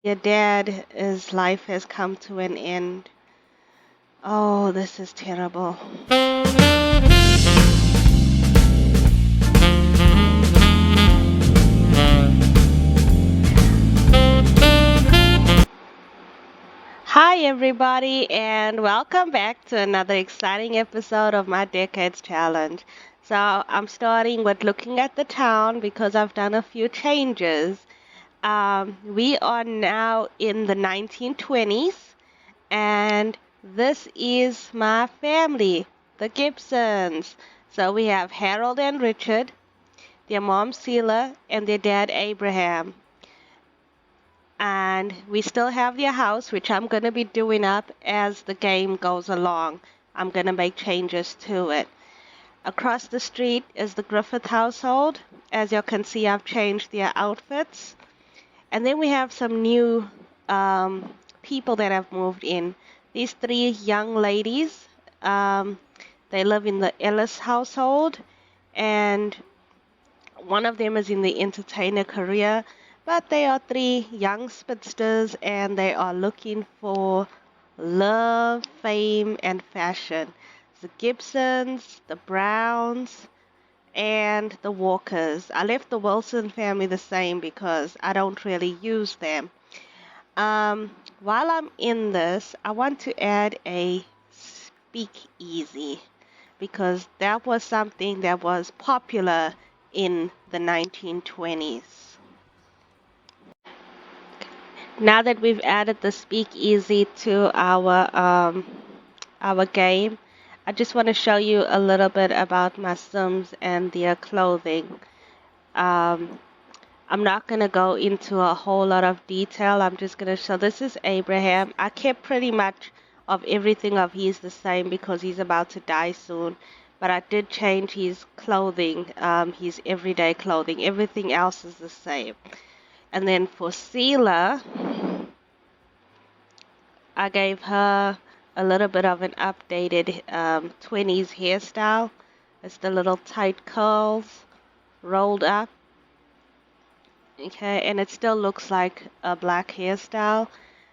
Your dad's life has come to an end. Oh, this is terrible. Hi, everybody, and welcome back to another exciting episode of my Decades Challenge. So, I'm starting with looking at the town because I've done a few changes. We are now in the 1920s, and this is my family, the Gibsons. So, we have Harold and Richard, their mom Sheila, and their dad Abraham. And we still have their house, which I'm going to be doing up as the game goes along. I'm going to make changes to it. Across the street is the Griffith household. As you can see, I've changed their outfits. And then we have some new people that have moved in. These three young ladies, they live in the Ellis household, and one of them is in the entertainer career, but they are three young spinsters and they are looking for love, fame, and fashion. The Gibsons, the Browns, and the Walkers. I left the Wilson family the same because I don't really use them. While I'm in this, I want to add a speakeasy because that was something that was popular in the 1920s. Now that we've added the speakeasy to our game, I just want to show you a little bit about my Sims and their clothing. Um, I'm not going to go into a whole lot of detail. I'm just going to show this is Abraham. I kept pretty much of everything of his the same because he's about to die soon. But I did change his clothing, his everyday clothing. Everything else is the same. And then for Sheila, I gave her a little bit of an updated 20s hairstyle. It's the little tight curls rolled up. Okay, and it still looks like a black hairstyle.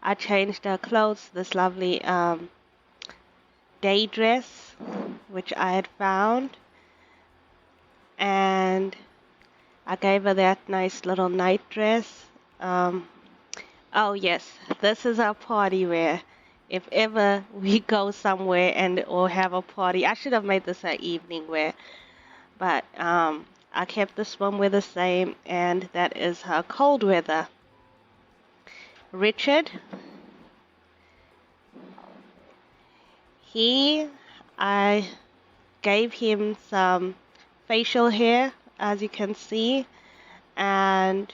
I changed her clothes, this lovely day dress, which I had found. And I gave her that nice little night dress. Oh yes, this is our party wear. If ever we go somewhere and or have a party, I should have made this an evening wear, but I kept the swimwear the same, and that is her cold weather. Richard, I gave him some facial hair, as you can see, and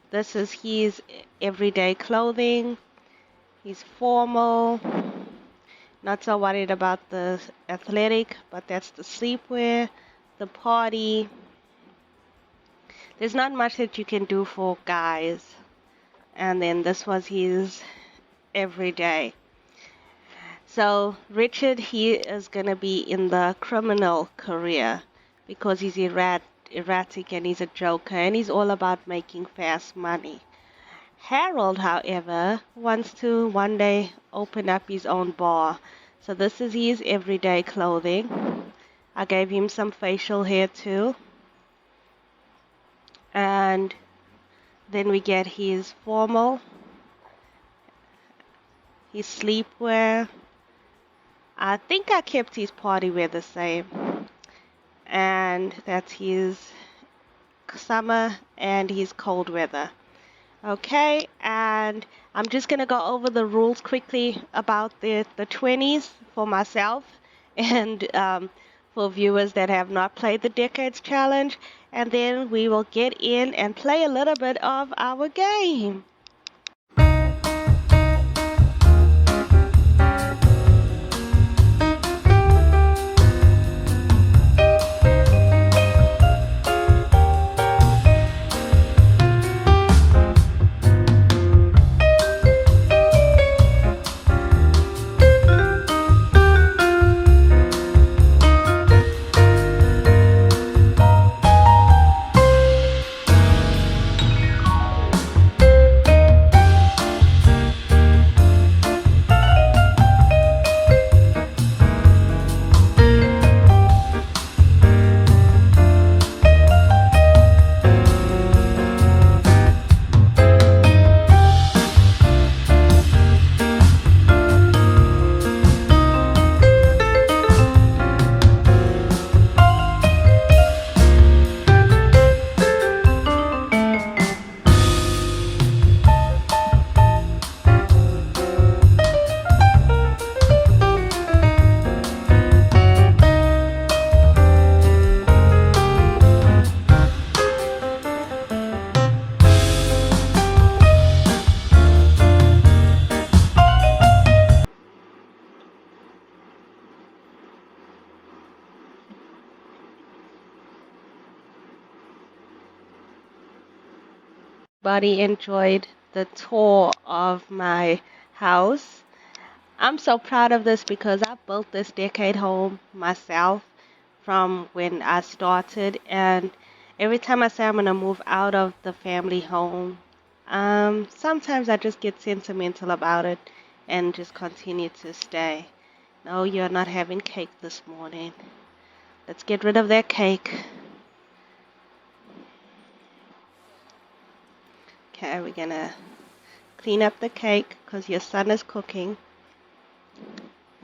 this is his everyday clothing. He's formal, not so worried about the athletic, but that's the sleepwear, the party. There's not much that you can do for guys. And then this was his everyday. So Richard, he is going to be in the criminal career because he's erratic and he's a joker and he's all about making fast money. Harold, however, wants to one day open up his own bar. So this is his everyday clothing. I gave him some facial hair too. And then we get his formal, his sleepwear. I think I kept his party wear the same. And that's his summer and his cold weather. Okay, and I'm just going to go over the rules quickly about the 20s for myself and for viewers that have not played the Decades Challenge. And then we will get in and play a little bit of our game. Everybody enjoyed the tour of my house. I'm so proud of this because I built this decade home myself from when I started, and every time I say I'm gonna move out of the family home, sometimes I just get sentimental about it and just continue to stay. No, you're not having cake this morning. Let's get rid of that cake. Okay, we're gonna clean up the cake because your son is cooking.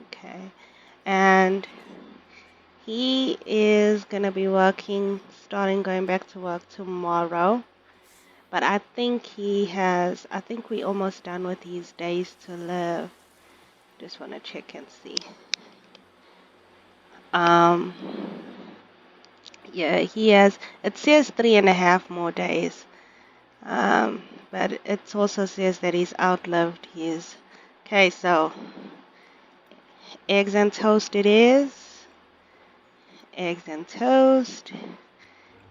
Okay, and he is gonna be working, starting going back to work tomorrow. But I think we almost done with his days to live. Just want to check and see. Um, yeah, he has, it says 3.5 more days. But it also says that he's outlived his. Okay, so eggs and toast it is. Eggs and toast.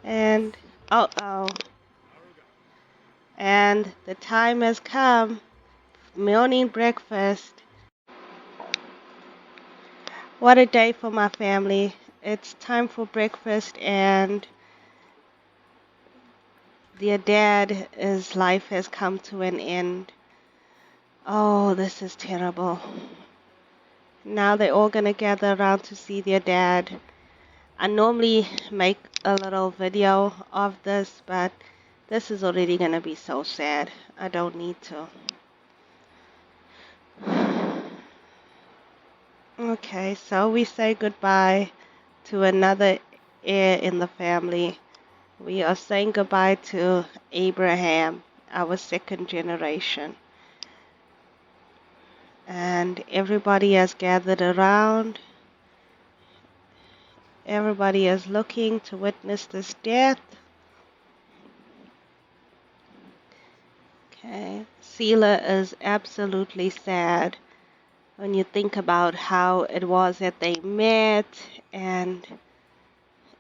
And, oh. And the time has come. Morning breakfast. What a day for my family. It's time for breakfast, and their dad's life has come to an end. Oh, this is terrible. Now they're all gonna gather around to see their dad. I normally make a little video of this, but this is already gonna be so sad. I don't need to. Okay, so we say goodbye to another heir in the family. We are saying goodbye to Abraham, our second generation. And everybody has gathered around. Everybody is looking to witness this death. Okay. Sela is absolutely sad when you think about how it was that they met, and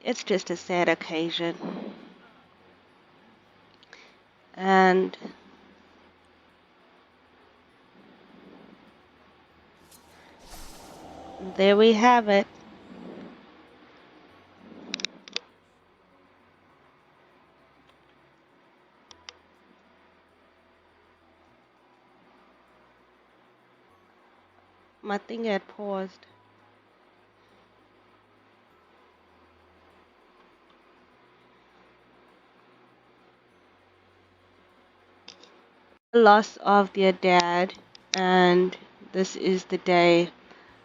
it's just a sad occasion. And there we have it. My thing had paused. The loss of their dad, and this is the day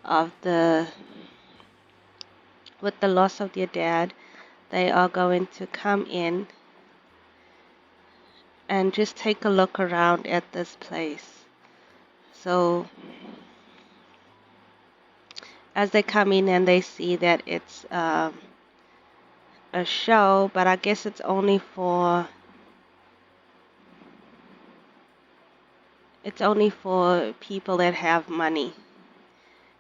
of the with the loss of their dad, they are going to come in and just take a look around at this place. So as they come in and they see that it's a show, but I guess it's only for people that have money.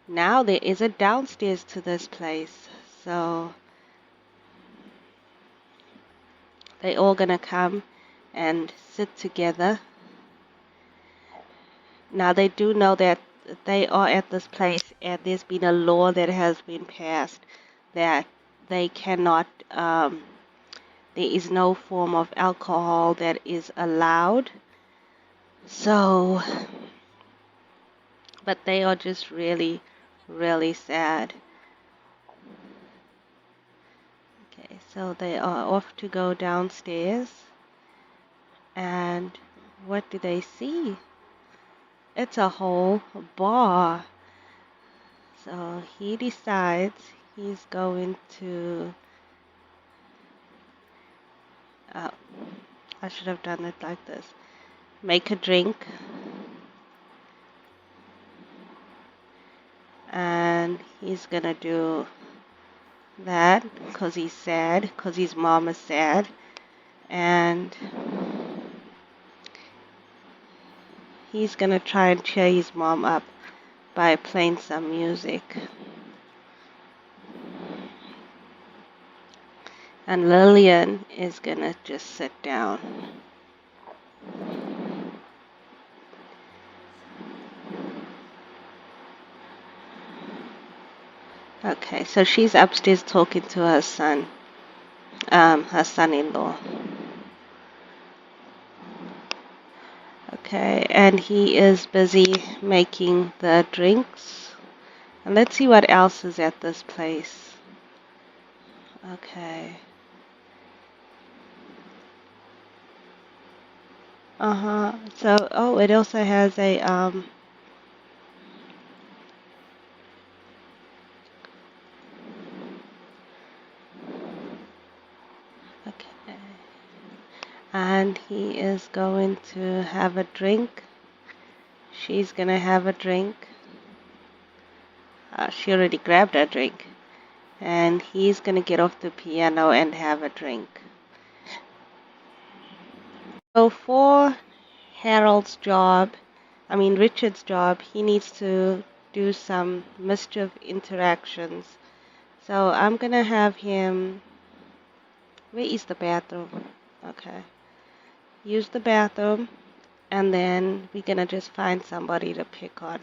Now there is a downstairs to this place, so they all gonna come and sit together. Now they do know that they are at this place, and there's been a law that has been passed that they cannot, there is no form of alcohol that is allowed. So, but they are just really, really sad. Okay, so they are off to go downstairs, and what do they see? It's a whole bar. So he decides he's going to, uh, I should have done it like this. Make a drink, and he's gonna do that because he's sad, because his mom is sad, and he's gonna try and cheer his mom up by playing some music. And Lillian is gonna just sit down. Okay, so she's upstairs talking to her son, her son-in-law. Okay, and he is busy making the drinks. And let's see what else is at this place. Okay. Uh-huh. So, oh, it also has a, okay. And he is going to have a drink. She's gonna have a drink. She already grabbed a drink. And he's gonna get off the piano and have a drink. So for Richard's job, he needs to do some mischief interactions. So I'm gonna have him. Where is the bathroom? Okay. Use the bathroom, and then we're gonna just find somebody to pick on.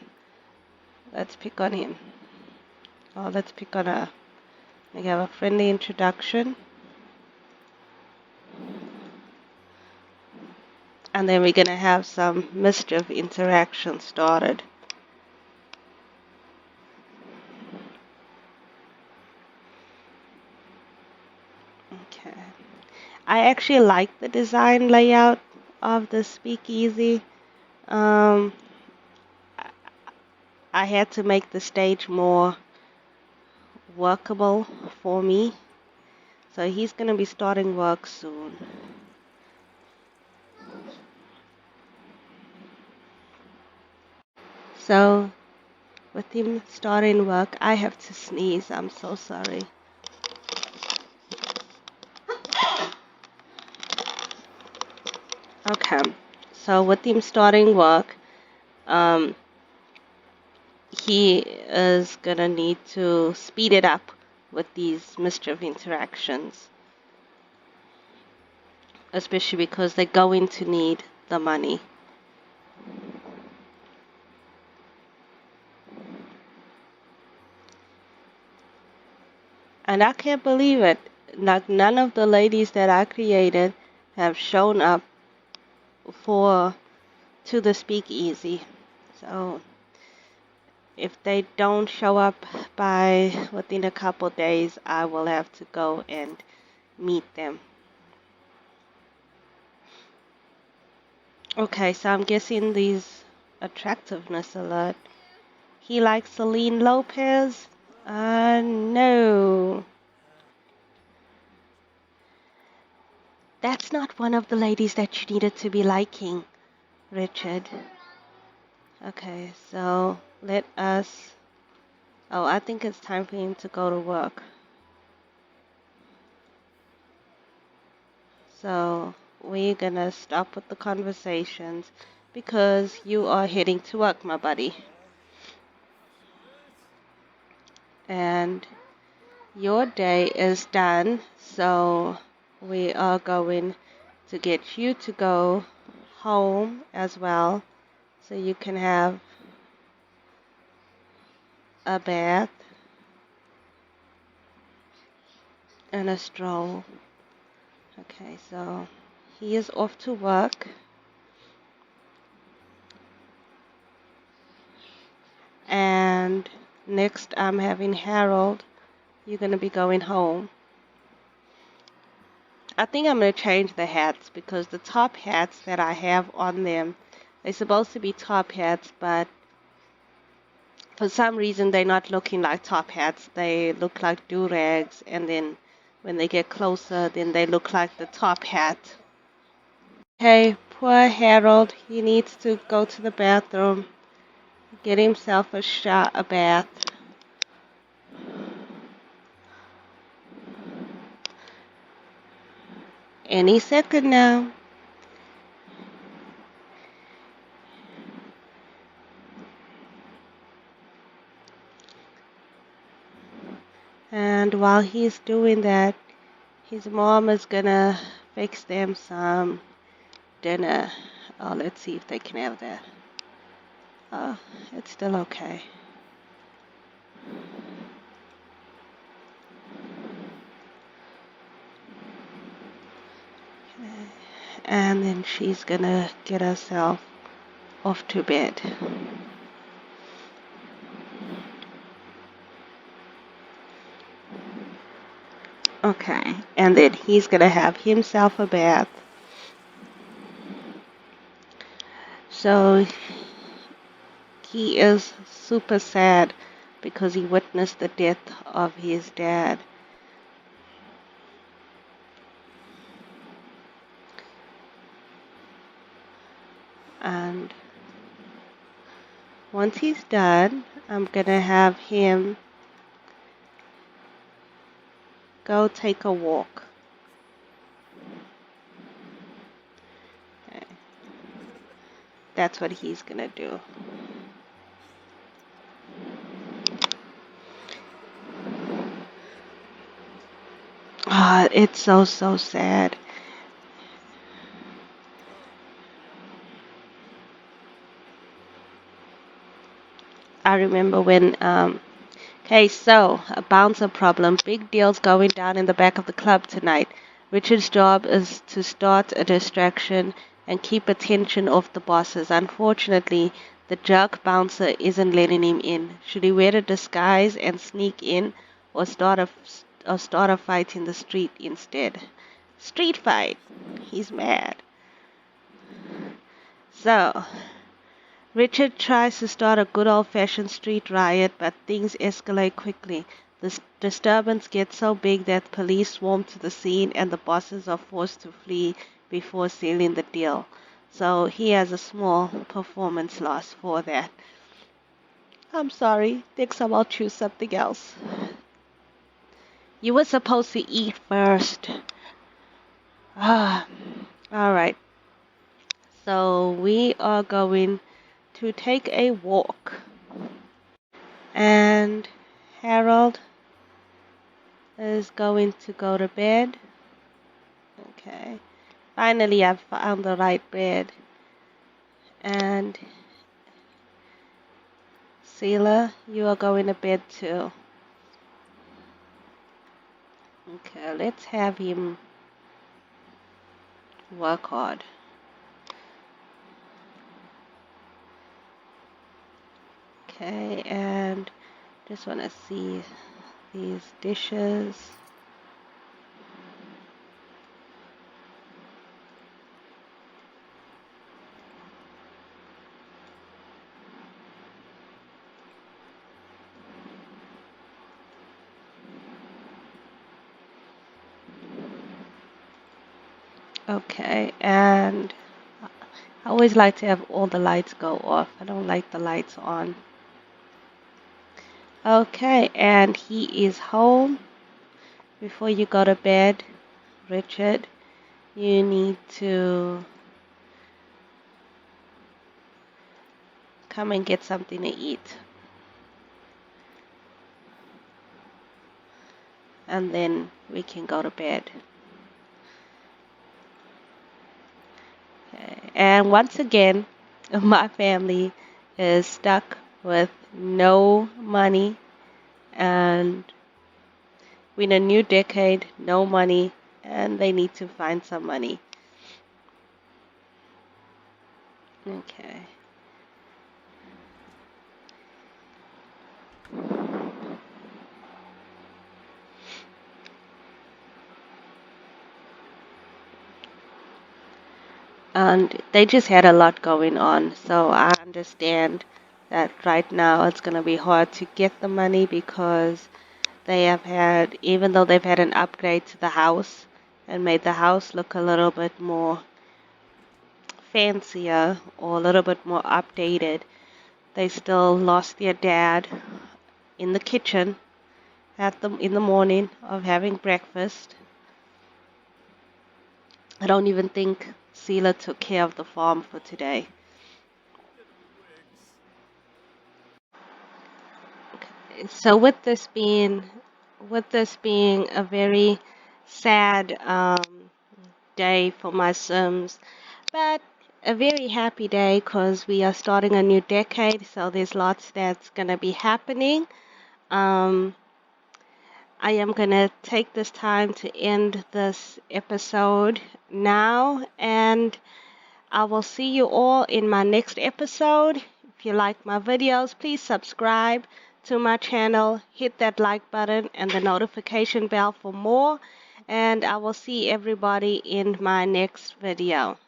Let's pick on him. Oh, let's pick on her. We have a friendly introduction, and then we're gonna have some mischief interaction started. Okay. I actually like the design layout of the speakeasy. Um, I had to make the stage more workable for me. So he's gonna be starting work soon. So with him starting work, I have to sneeze. I'm so sorry. Okay. So with him starting work, um, he is gonna need to speed it up with these mischief interactions, especially because they're going to need the money. And I can't believe it. Like none of the ladies that I created have shown up for to the speakeasy. So if they don't show up by within a couple days, I will have to go and meet them. Okay, so I'm guessing these attractiveness alert. He likes Celine Lopez? No. That's not one of the ladies that you needed to be liking, Richard. Okay, so let us. Oh, I think it's time for him to go to work. So we're gonna stop with the conversations because you are heading to work, my buddy. And your day is done, so we are going to get you to go home as well so you can have a bath and a stroll. Okay, so he is off to work. And next I'm having Harold. You're going to be going home. I think I'm going to change the hats because the top hats that I have on them, they're supposed to be top hats, but for some reason they're not looking like top hats. They look like do-rags, and then when they get closer, then they look like the top hat. Hey, poor Harold. He needs to go to the bathroom, get himself a bath. Any second now. And while he's doing that, his mom is gonna fix them some dinner. Oh, let's see if they can have that. Oh, it's still okay. And then she's gonna get herself off to bed. Okay, and then he's gonna have himself a bath. So he is super sad because he witnessed the death of his dad. And once he's done, I'm gonna have him go take a walk. Okay, that's what he's gonna do. Ah, it's so sad. I remember when okay, so a bouncer problem. Big deals going down in the back of the club tonight. Richard's job is to start a distraction and keep attention off the bosses. Unfortunately, the jerk bouncer isn't letting him in. Should he wear a disguise and sneak in, or start a fight in the street instead? Street fight. He's mad. So Richard tries to start a good old-fashioned street riot, but things escalate quickly. The disturbance gets so big that police swarm to the scene and the bosses are forced to flee before sealing the deal. So he has a small performance loss for that. I'm sorry. Next time I'll choose something else. You were supposed to eat first. Ah, all right. So we are going to take a walk. And Harold is going to go to bed. Okay. Finally, I've found the right bed. And Seela, you are going to bed too. Okay, let's have him work hard. Okay, and just want to see these dishes. Okay, and I always like to have all the lights go off. I don't like the lights on. Okay, and he is home. Before you go to bed, Richard, you need to come and get something to eat. And then we can go to bed. Okay. And once again, my family is stuck with no money, and we're in a new decade, no money, and they need to find some money. Okay. And they just had a lot going on, so I understand that right now it's going to be hard to get the money because they have had, even though they've had an upgrade to the house and made the house look a little bit more fancier or a little bit more updated, they still lost their dad in the kitchen in the morning of having breakfast. I don't even think Sela took care of the farm for today. So with this being a very sad day for my Sims, but a very happy day because we are starting a new decade. So there's lots that's gonna be happening. Um, I am going to take this time to end this episode now, and I will see you all in my next episode. If you like my videos, please subscribe to my channel, hit that like button and the notification bell for more, and I will see everybody in my next video.